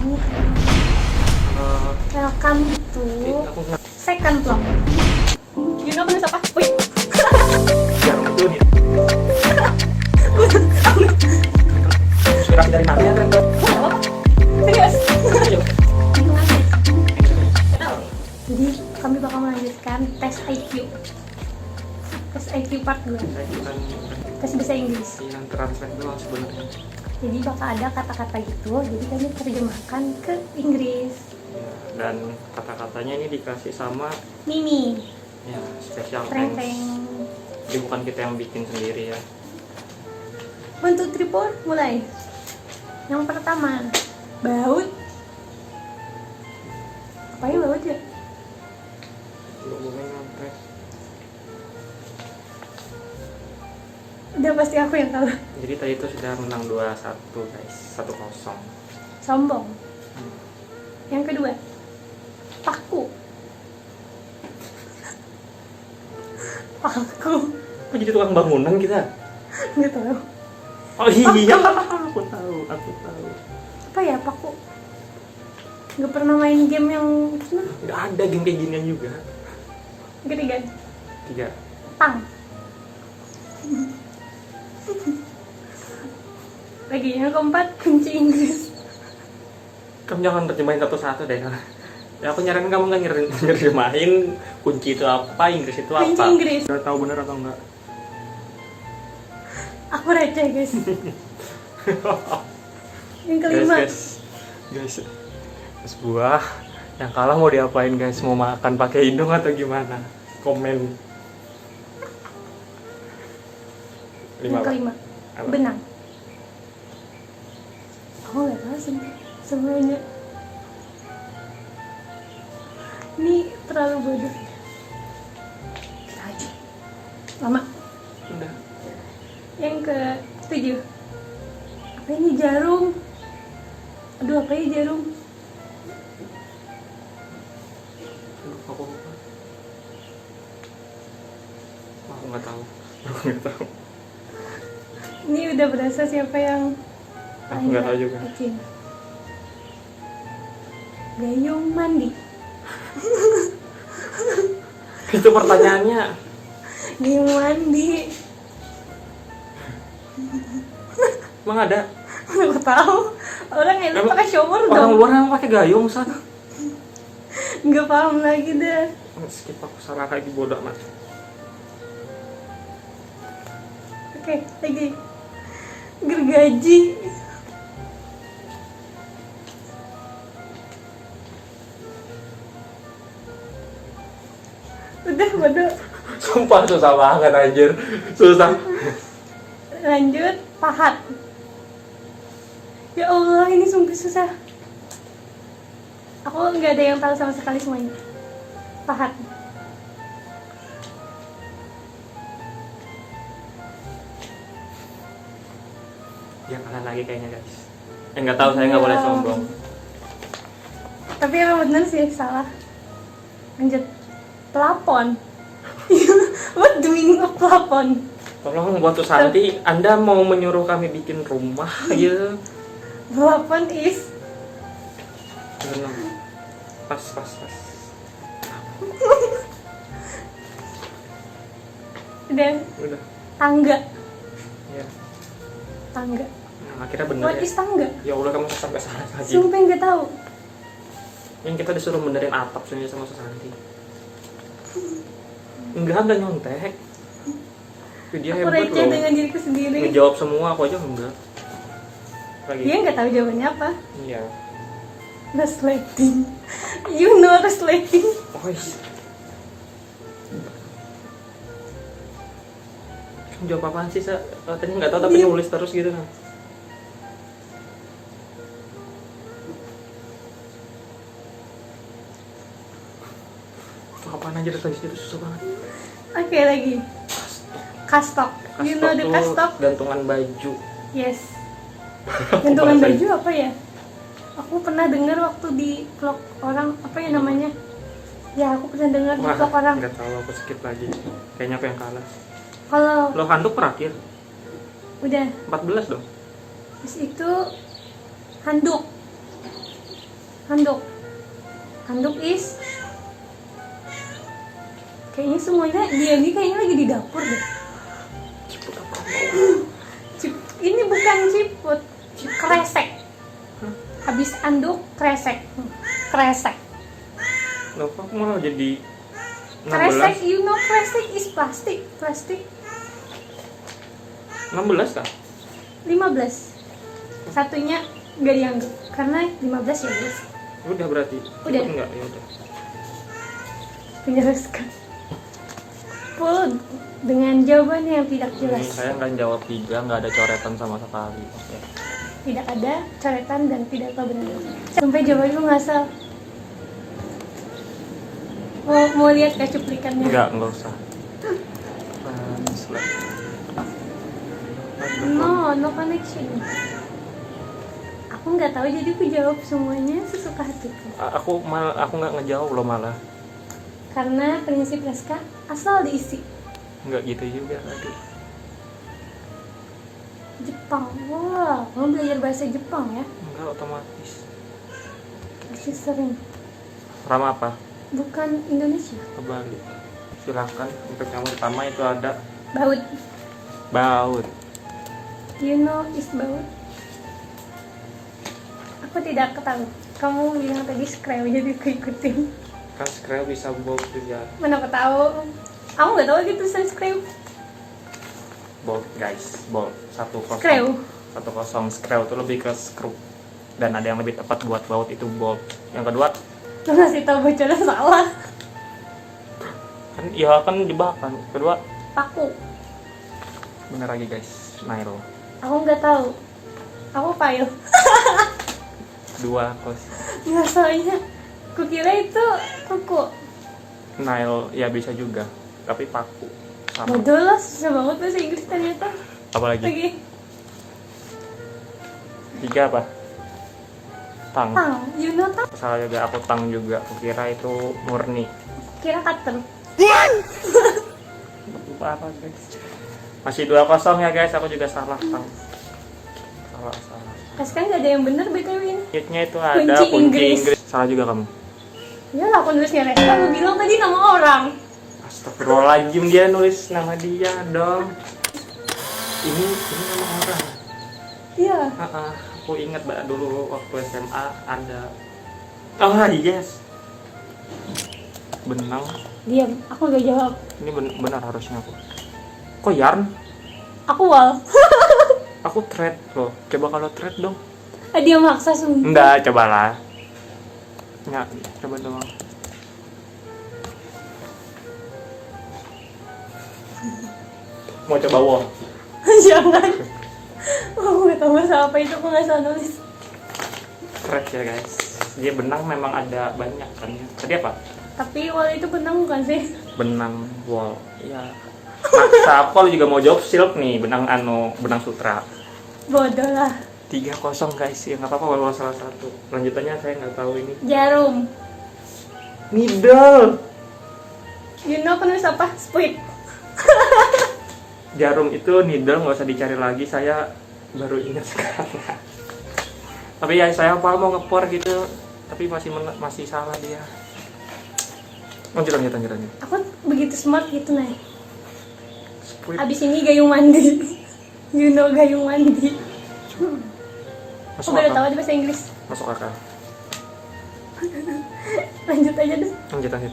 Ini welcome to second vlog. You know penulis apa? Wih. Jarang itu nih. Inspirasi dari mana ya, Tren? Serius? Jadi kami bakal melanjutkan tes IQ. Tes IQ part 2. Tes bahasa Inggris. Yang translate doang sebenarnya. Jadi bakal ada kata-kata gitu, jadi kami terjemahkan ke Inggris. Ya, dan kata-katanya ini dikasih sama Mimi. ya special Teng thanks. teng. Jadi bukan kita yang bikin sendiri ya. 1, 2, 3, 4, mulai. Yang pertama, baut. Apa ya baut ya? Ngomongin sampai Udah pasti aku yang kalah. jadi tadi itu sudah menang 2-1 guys, 1-0. Sombong. Yang kedua, paku. Paku. Kok jadi tukang bangunan kita? Nggak tahu. Oh iya, aku tahu. Apa ya paku? Nggak pernah main game yang pernah. Nggak ada game kayak ginian juga. Yang ketiga, 3. tang. Lagi yang keempat, kunci Inggris. Kamu jangan terjemahin satu-satu deh. Ya aku nyaranin kamu nggak nerjemahin kunci itu apa, Inggris itu apa. Kunci Inggris. Udah tahu bener atau enggak? Aku receh guys. Yang kelima, guys, sebuah yang kalah mau diapain guys? Mau makan pakai hidung atau gimana? Komen. yang kelima, Apa? benang. Aku nggak tahu semuanya. Ini terlalu bodoh. Kita aja. Lama. Udah. Yang ke-7, apa ini jarum? Aduh, apa ini jarum? Aku lupa. Aku nggak tahu. Aku nggak tahu. Ini udah berasa siapa yang Aku nggak tahu juga. rajin. Gayung mandi. Itu pertanyaannya. Gayung mandi. Emang ada? Aku tahu. Orang yang Emang pakai shower Orang dong. luar emang pakai gayung sana. Nggak paham lagi deh. Skip, aku salah lagi, bodoh amat. Oke, lagi. Gergaji. Udah, bodoh. Sumpah susah banget anjir. Susah. Lanjut, pahat. Ya Allah, ini sungguh susah. Aku nggak ada yang tahu sama sekali semuanya. Pahat. Dia kalah lagi kayaknya guys. Nggak tahu, saya nggak boleh sombong. Tapi emang bener sih, salah. Lanjut, pelapon. What the meaning of pelapon? Tolong buat Susanti, Anda mau menyuruh kami bikin rumah ya? Pelapon is Benar. Pas. dan Udah. tangga. Ya. Tangga. Nah, akhirnya bener What ya. is tangga? Ya udah, kamu sampai salah lagi. Sumpah nggak tahu. Yang kita disuruh benerin atap sendiri sama Susanti. Enggak nyontek. Dia Aku hebat receh loh. dengan diriku sendiri. Ngejawab semua, aku aja enggak. Lagi. Dia nggak tahu jawabannya apa. Iya. Resleting. You know resleting. Oh iya. Kamu jawab apaan sih, Sa? Tadi nggak tahu tapi Iya. nulis terus gitu kan. Apaan aja tadi itu susah banget. Oke, lagi. Kastok. You know the tuh kastok? gantungan baju. Yes. Gantungan Bahasa- baju apa ya? Aku pernah dengar waktu di vlog orang, apa ya namanya? Ya, aku pernah dengar di Wah, vlog orang. nggak tahu, aku skip lagi. Kayaknya aku yang kalah. Kalau Lo handuk terakhir udah 14 dong. terus itu handuk. Handuk. Handuk is kayaknya semuanya dia ini kayaknya lagi di dapur deh. Ciput apa? Ini bukan ciput, kresek. Habis anduk kresek. Kresek. Loh, kok malah jadi 16? Kresek, you know kresek is plastik. Plastik 16 kah? 15. Satunya nggak dianggap karena 15 ya guys. Udah berarti. Udah. Enggak, ya udah. Menjelaskan. Full dengan jawaban yang tidak Ini jelas. saya nggak jawab 3, nggak ada coretan sama sekali. Oke. Tidak ada coretan dan tidak tahu benar. Sampai jawabanku ngasal. Mau lihat kayak cuplikannya? Enggak usah. Translate. No connection. Aku nggak tahu jadi aku jawab semuanya sesuka hatiku. Aku nggak ngejawab loh malah. Karena prinsip Reska asal diisi. Nggak gitu juga tadi. Jepang, wah, kamu belajar bahasa Jepang ya? Enggak otomatis. Masih sering. Rama apa? Bukan Indonesia. Kembali. Silakan untuk yang pertama itu ada Baut. baut. You know is baut? Aku tidak ketahui. Kamu bilang tadi screw jadi aku ikutin. Kan screw bisa baut juga. Mana aku tahu? Aku nggak tahu gitu tulisan screw. Bolt guys, bolt 1-0. Screw. 1-0 screw itu lebih ke screw. Dan ada yang lebih tepat buat baut itu bolt. Yang kedua Lu ngasih tahu bacanya salah. kan ya kan jebakan. Kedua Paku. bener lagi guys, nail. Aku nggak tahu. Aku payung. 2-0 Masalahnya, kukira itu kuku. nail ya bisa juga, tapi paku sama. Bodoh lah, susah banget bahasa Inggris ternyata. Apalagi? Lagi. 3 apa? Tang. Tang, you know tang? Salah juga, aku tang juga. Kukira itu murni. Kira cutter. Apa guys? Masih 2-0 ya guys, aku juga salah tang. Salah. Kan nggak ada yang bener BTW ini. Hitnya itu ada Kunci kunci Inggris. Inggris. Salah juga kamu. Ya lah, aku nulisnya Reska, lu bilang tadi nama orang. Astagfirullahaladzim, dia nulis nama dia dong. Ini nama orang. Iya. Aku ingat dulu waktu SMA ada. Oh yes. Benang. Diam, aku nggak jawab. Ini benar harusnya aku. Kok yarn? Aku wal. Aku thread loh. Coba kalau thread dong. Dia maksa sumpah. Enggak, cobalah. Enggak, coba doang. Mau coba wall? Jangan. Aku nggak tahu bahasa apa itu, aku nggak salah nulis. Thread ya guys. Dia benang memang ada banyak kan ya. Tadi apa? Tapi wal itu benang bukan sih? Benang wall. Ya. Maksa apa lu juga mau jawab silk nih, benang sutra. Bodoh lah. 3-0 guys, ya nggak apa-apa walau salah satu. Lanjutannya saya nggak tahu ini. Jarum. Needle. You know penulis apa? Squid. Jarum itu needle, nggak usah dicari lagi. Saya baru ingat sekarang. Tapi ya saya apa mau ngepor gitu, tapi masih salah dia. Lanjut. Aku begitu smart gitu nih. Squid. Abis ini gayung mandi. You know gayung mandi. Masuk Aku baru tahu akal. aja bahasa Inggris. Masuk akal. Lanjut aja deh. Lanjut. Aku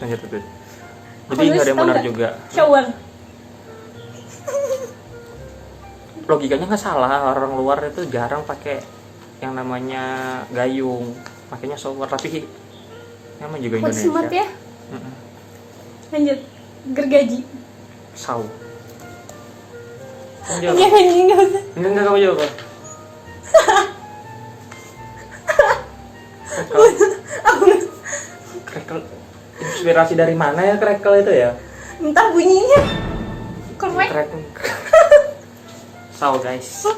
Jadi nggak ada yang tahu benar nggak? juga. Shower. Logikanya nggak salah, orang luar itu jarang pakai yang namanya gayung, makanya shower. Tapi namanya juga Buat Indonesia. smart ya. Mm-mm. Lanjut. Gergaji. Saw. Jangan nggak usah. Enggak kamu jawab. Crackle. Inspirasi dari mana ya crackle itu ya? Entah bunyinya. Korek. Crackle. Saw guys.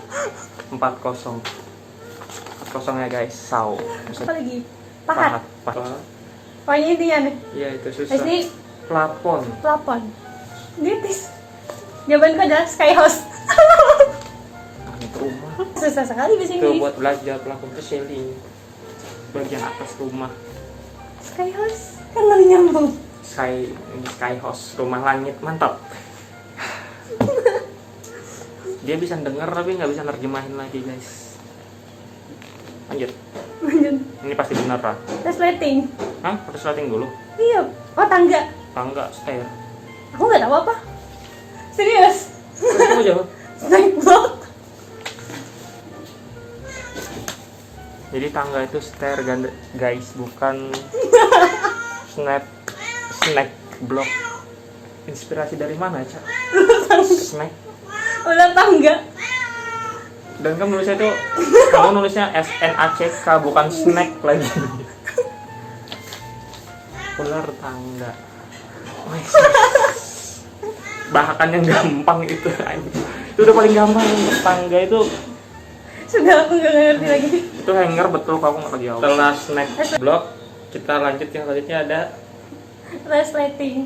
4-0. 4-0 ya guys. Saw. Apa lagi? Pahat. Pahat. Pokoknya intinya nih. Iya itu susah. Pasti Plafon. plafon. Ditis. Jawabanku adalah sky house. Langit rumah. Susah sekali bahasa Itu Inggris. buat belajar plafon itu ceiling. bagian atas rumah. Sky house kan lebih nyambung. Sky house, rumah langit, mantap. Dia bisa denger tapi nggak bisa nerjemahin lagi guys. Lanjut. Ini pasti benar lah. Resleting. Hah? Harus lighting dulu? Iya. Oh, tangga. Tangga, stair. Aku nggak tahu apa. Serius. Kamu jawab. Snack block. Jadi tangga itu stair guys, bukan snack block. Inspirasi dari mana, Cak? Snack. Udah tangga. Dan kamu nulisnya itu, kamu nulisnya SNACK bukan snack lagi. Ular tangga. Wes. Bahkan yang gampang itu, itu udah paling gampang. Tangga itu Sudah aku nggak ngerti lagi. itu hanger, betul, kamu nggak lagi jawab. Setelah snack block, kita lanjut yang selanjutnya ada. Resleting.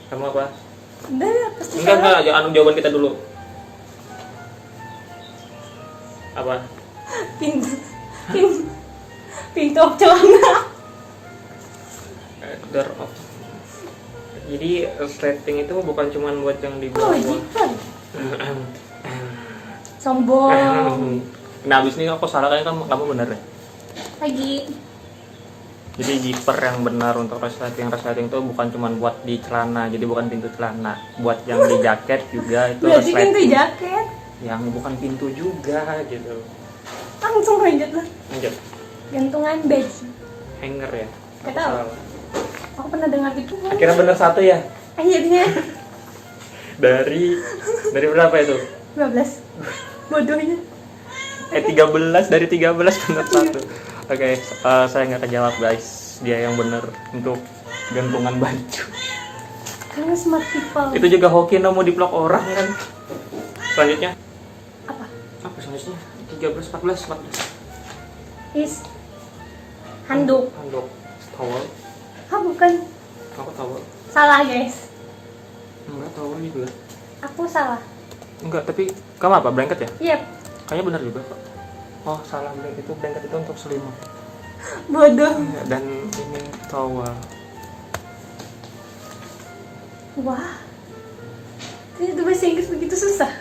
Kamu apa? Udah pasti Enggak, jawaban kita dulu. Apa? Pintu celana. Door of. Jadi resleting itu bukan cuma buat yang di Oh, bawah. jiper. Sombong. Nah, abis ini aku salah kayaknya kamu bener ya. Lagi. Jadi zipper yang benar untuk resleting itu bukan cuma buat di celana, jadi bukan pintu celana. Buat yang di jaket juga itu Berarti pintu resleting. jaket. Yang bukan pintu juga gitu. Langsung lanjut lah. Lanjut. Gantungan badge. Hanger ya. Gak Aku tahu. salah. Aku pernah dengar itu. Akhirnya bener satu ya. Akhirnya Dari berapa itu? 12. Bodohnya. 13 dari 13 bener satu. Oke, saya nggak kejawab guys. Dia yang bener untuk gantungan baju. Karena smart people. Itu juga hoki mau di-vlog orang kan. Selanjutnya Apa? apa selanjutnya? 13, 14. Is handuk. Handuk. Towel. Ah, bukan. Aku towel. Salah, guys. Enggak, towel juga. Aku salah. Enggak, tapi kamu apa? Blanket ya? Yep. Kayaknya benar juga kok. Oh, salah, blanket itu untuk selimut. Bodoh. Enggak, dan ini towel. Wah. Ternyata bahasa Inggris begitu susah.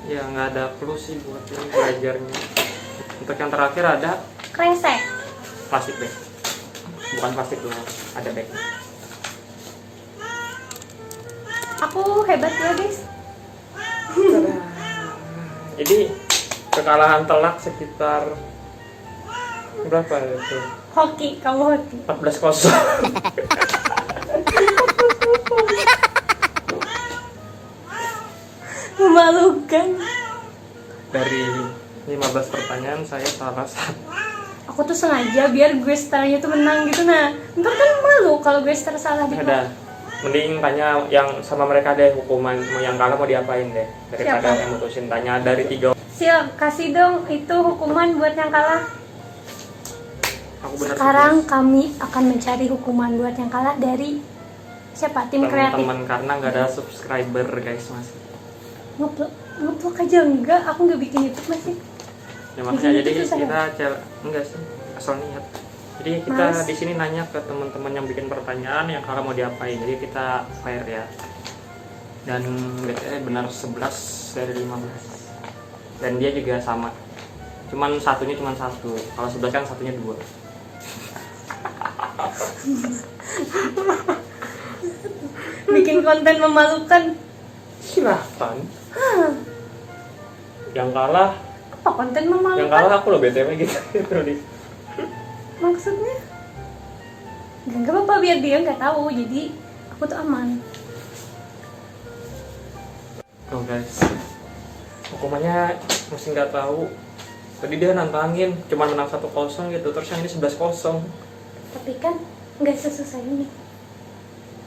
Ya, nggak ada clue sih buat ini belajarnya. Untuk yang terakhir ada Kresek. plastik bag. Bukan plastik doang, ada bag. Aku hebat ya, guys. Jadi kekalahan telak sekitar berapa itu? Hoki, kamu hoki. 14-0. Memalukan. Dari 15 pertanyaan saya salah satu. Aku tuh sengaja biar gue starnya tuh menang gitu. Nah, ntar kan malu kalau gue star salah di Ada. Mending tanya yang sama mereka deh, hukuman yang kalah mau diapain deh, daripada Siapa? yang mutusin. Tanya dari 3. Siap, kasih dong itu hukuman buat yang kalah. Aku benar Sekarang kami akan mencari hukuman buat yang kalah dari siapa? Tim kreatif. teman-teman, karena nggak ada subscriber guys masih. Ngeplok aja enggak, aku nggak bikin YouTube masih. Ya makanya Bikin jadi itu susah kita enggak sih, asal niat. Jadi kita Males. di sini nanya ke teman-teman yang bikin pertanyaan yang kalah mau diapain. Jadi kita fair ya. Dan benar 11 dari 15. Dan dia juga sama. Satunya cuma 1. Kalau 11 kan satunya 2. Bikin konten memalukan. Silahkan. Yang kalah, Apa konten yang memalukan? kalah aku loh BTW gitu. Tulis. Maksudnya? Gak apa-apa biar dia nggak tahu. Jadi aku tuh aman. Tuh guys, hukumannya masih nggak tahu. Tadi dia nantangin, cuma menang 1-0 gitu. Terus yang ini 11-0. Tapi kan nggak sesusah ini.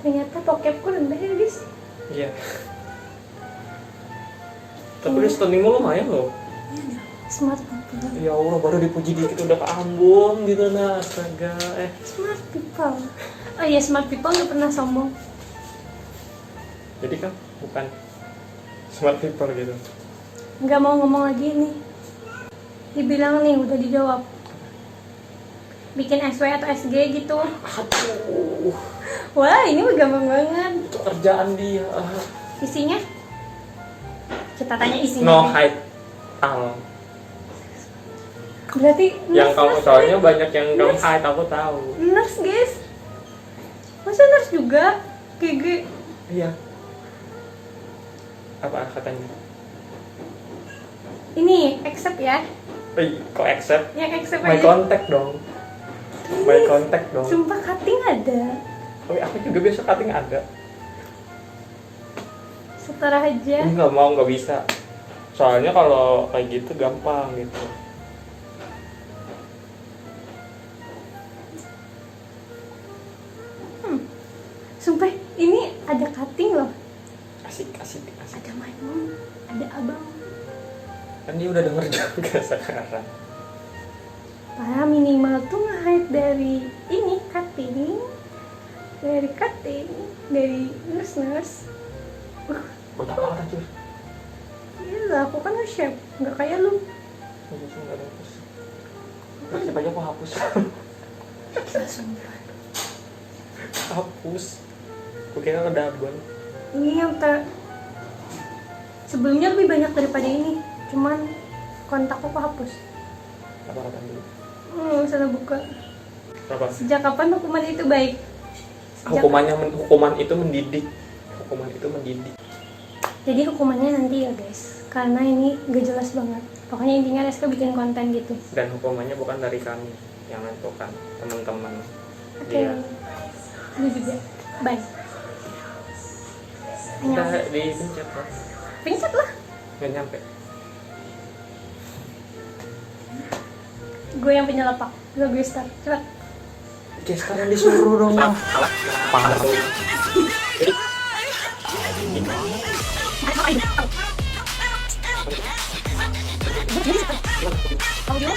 Ternyata pokepku rendah ya guys. Iya. Tapi listeningmu lumayan loh. Smart people. Ya Allah, baru dipuji dikit udah ke Ambon gitu, nah astaga. Smart people. Oh iya, smart people nggak pernah sombong. Jadi kan bukan smart people gitu. Nggak mau ngomong lagi nih. Dibilang nih udah dijawab. bikin SW atau SG gitu. Aduh, Wah, ini mah gampang banget. itu kerjaan dia. Isinya? Kita tanya isinya. No deh. hide al. Berarti Yang kamu nurse, soalnya banyak yang kamu Nurse. hide, aku tahu. nurse guys. Masa nurse juga? GG. Iya. Apa katanya? Ini accept ya? Kok accept? Yang accept My aja. contact dong. My contact dong. Sumpah cutting ada. Aku juga biasa cutting ada. Setara aja. Nggak mau, nggak bisa. Soalnya kalau kayak gitu gampang gitu. Sumpah ini ada cutting loh. Asik. Ada my mom, ada abang. Kan dia udah denger juga sekarang. Para minimal tuh nge-hide dari ini cutting. Dari nurse. Banyak banget anjir. Iya lah, aku kan nge-chef, nggak kayak lu. Nggak ada hapus. Siapa aja aku hapus. Gila sumpah. Hapus. Kukira ada abang. Ini yang sebelumnya lebih banyak daripada ini, cuman kontak aku hapus. Apa kata dulu? Salah buka. Berapa? Sejak kapan hukuman itu baik? Hukuman itu mendidik. Jadi hukumannya nanti ya guys, karena ini gak jelas banget. Pokoknya intinya Reska bikin konten gitu. Dan hukumannya bukan dari kami yang menentukan, teman-teman. Oke. Dia. Lu juga. Bye. Udah Nyampe. dipencet lah. Pencet lah. Nggak nyampe. Gue yang penyelepak. Gue start. Cepat. Oke, sekarang disuruh dong. Parah. Kamu dulu.